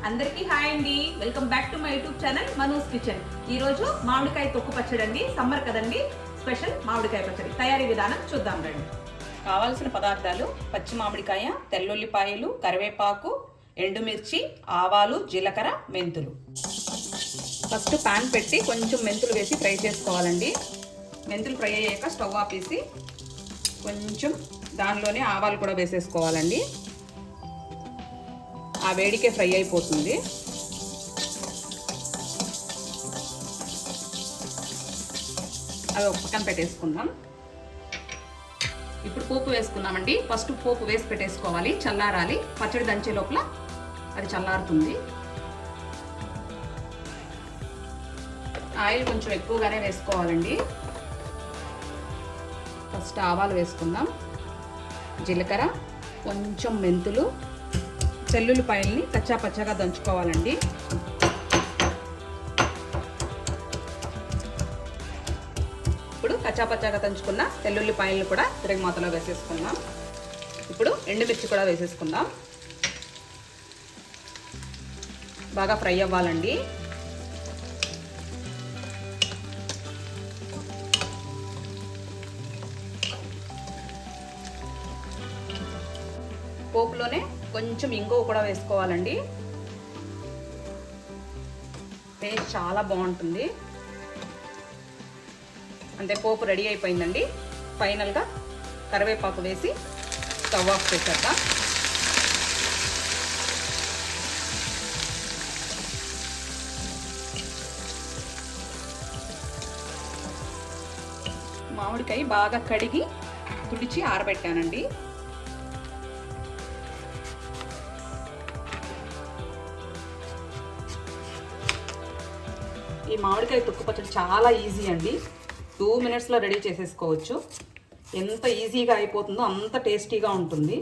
అందరికీ హాయ్ అండి. Welcome back to my YouTube channel మనూస్ kitchen. ఈరోజు మామిడికాయ తొక్కు పచ్చడి అండి. సమ్మర్ కదండి, స్పెషల్ మామిడికాయ పచ్చడి తయారీ విధానం చూద్దాం రండి. కావాల్సిన పదార్థాలు: పచ్చి మామిడికాయ, తెల్లుల్లిపాయలు, కరివేపాకు, ఎండుమిర్చి, ఆవాలు, జీలకర్ర, మెంతులు. ఫస్ట్ పాన్ పెట్టి కొంచెం మెంతులు వేసి ఫ్రై చేసుకోవాలండి. మెంతులు ఫ్రై అయ్యాక స్టవ్ ఆపేసి కొంచెం దానిలోనే ఆవాలు కూడా వేసేసుకోవాలండి. ఆ వేడికే ఫ్రై అయిపోతుంది. అవి ఒక పక్కన పెట్టేసుకుందాం. ఇప్పుడు పోపు వేసుకుందామండి. ఫస్ట్ పోపు వేసి పెట్టేసుకోవాలి, చల్లారాలి. పచ్చడి దంచే లోపల అది చల్లారుతుంది. ఆయిల్ కొంచెం ఎక్కువగానే వేసుకోవాలండి. ఫస్ట్ ఆవాలు వేసుకుందాం, జీలకర్ర, కొంచెం మెంతులు, తెల్లుల్లిపాయల్ని కచ్చా పచ్చగా దంచుకోవాలండి. ఇప్పుడు కచ్చా పచ్చగా దంచుకున్న తెల్లుల్లిపాయలను కూడా తిరగమాతలో వేసేసుకుందాం. ఇప్పుడు ఎండుమిర్చి కూడా వేసేసుకుందాం. బాగా ఫ్రై అవ్వాలండి. పోపులోనే కొంచెం ఇంగువ కూడా వేసుకోవాలండి. టేస్ట్ చాలా బాగుంటుంది. అంతే, పోపు రెడీ అయిపోయిందండి. ఫైనల్గా కరివేపాకు వేసి స్టవ్ ఆఫ్ చేసేద్దాం. మామిడికాయ బాగా కడిగి తుడిచి ఆరబెట్టానండి. ఈ మామిడికాయ తొక్కు పచ్చడి చాలా ఈజీ అండి. 2 minutesలో రెడీ చేసేసుకోవచ్చు. ఎంత ఈజీగా అయిపోతుందో అంత టేస్టీగా ఉంటుంది.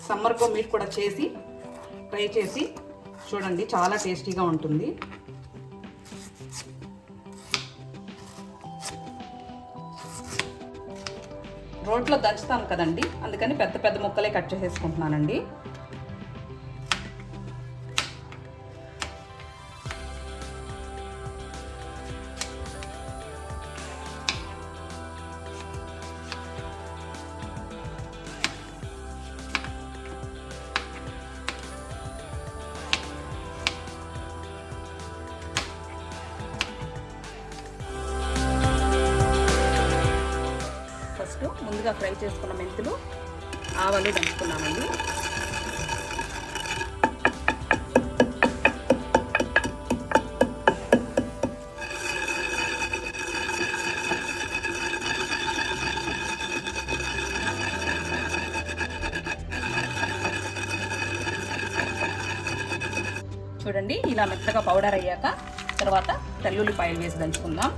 సమ్మర్కో మీరు కూడా చేసి ట్రై చేసి చూడండి, చాలా టేస్టీగా ఉంటుంది. రోట్లో దంచుతాం కదండి, అందుకని పెద్ద పెద్ద ముక్కలే కట్ చేసేసుకుంటున్నానండి. ముందుగా ఫ్రై చేసుకున్న మెంతులు, ఆవాలు దంచుకున్నామండి. చూడండి, ఇలా మెత్తగా పౌడర్ అయ్యాక తర్వాత తెల్లుల్లిపాయలు వేసి దంచుకుందాం.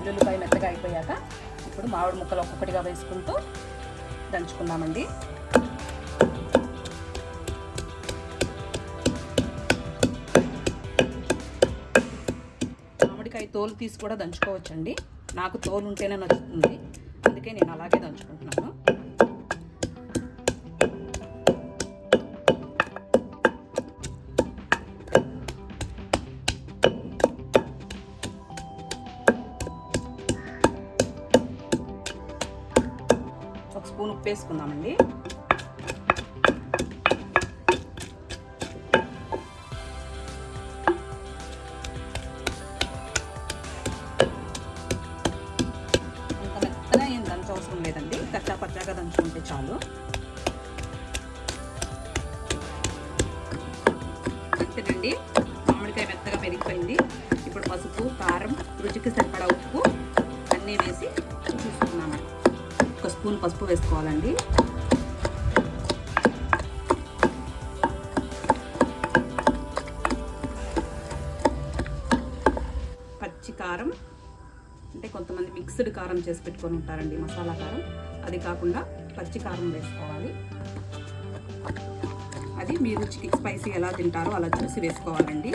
తెల్లుల్లిపాయ మెత్తగా అయిపోయాక ఇప్పుడు మామిడి ముక్కలు ఒక్కొక్కటిగా వేసుకుంటూ దంచుకుందామండి. మామిడికాయ తోలు తీసి కూడా దంచుకోవచ్చండి. నాకు తోలు ఉంటేనే నచ్చుతుంది, అందుకే నేను అలాగే దంచుకుంటున్నాను. ఒక స్పూన్ ఉప్పు వేసుకుందామండి. అంత మెత్తగా ఏం దంచవసరం లేదండి, కచ్చా పచ్చాగా దంచుకుంటే చాలు. అంతేనండి, మామిడికాయ మెత్తగా పెరిగిపోయింది. ఇప్పుడు పసుపు, కారం, రుచికి సరిపడా ఉప్పు అన్నీ వేసి చూసుకున్నాము. ఒక స్పూన్ పసుపు వేసుకోవాలండి. పచ్చి కారం, అంటే కొంతమంది మిక్స్డ్ కారం చేసి పెట్టుకొని ఉంటారండి, మసాలా కారం. అది కాకుండా పచ్చి కారం వేసుకోవాలి. అది మీ రుచికి స్పైసీ ఎలా తింటారో అలా చూసి వేసుకోవాలండి.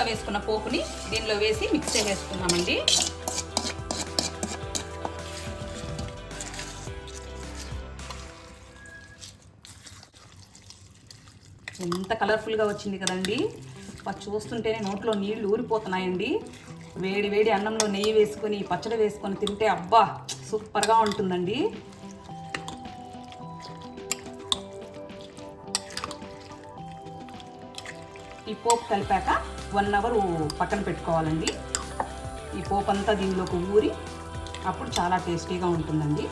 వేసుకున్న పోపుని దీనిలో వేసి మిక్స్ చేసేసుకున్నామండి. ఎంత కలర్ఫుల్గా వచ్చింది కదండి. చూస్తుంటేనే నోట్లో నీళ్లు ఊరిపోతున్నాయండి. వేడి వేడి అన్నంలో నెయ్యి వేసుకొని పచ్చడి వేసుకొని తింటే అబ్బా సూపర్గా ఉంటుందండి. ఈ పోపు కలిపాక 1 అవర్ పక్కన పెట్టుకోవాలండి. ఈ పోపు అంతా దీనిలోకి ఊరి అప్పుడు చాలా టేస్టీగా ఉంటుందండి.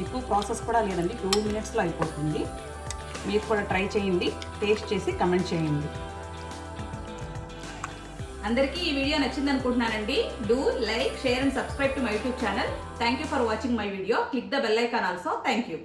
ఎక్కువ ప్రాసెస్ కూడా లేదండి, 2 మినిట్స్లో అయిపోతుంది. మీరు కూడా ట్రై చేయండి, టేస్ట్ చేసి కమెంట్ చేయండి. అందరికీ ఈ వీడియో నచ్చింది అనుకుంటున్నానండి. Do like, share and subscribe to my YouTube channel. Thank you for watching my video. Click the bell icon also. Thank you.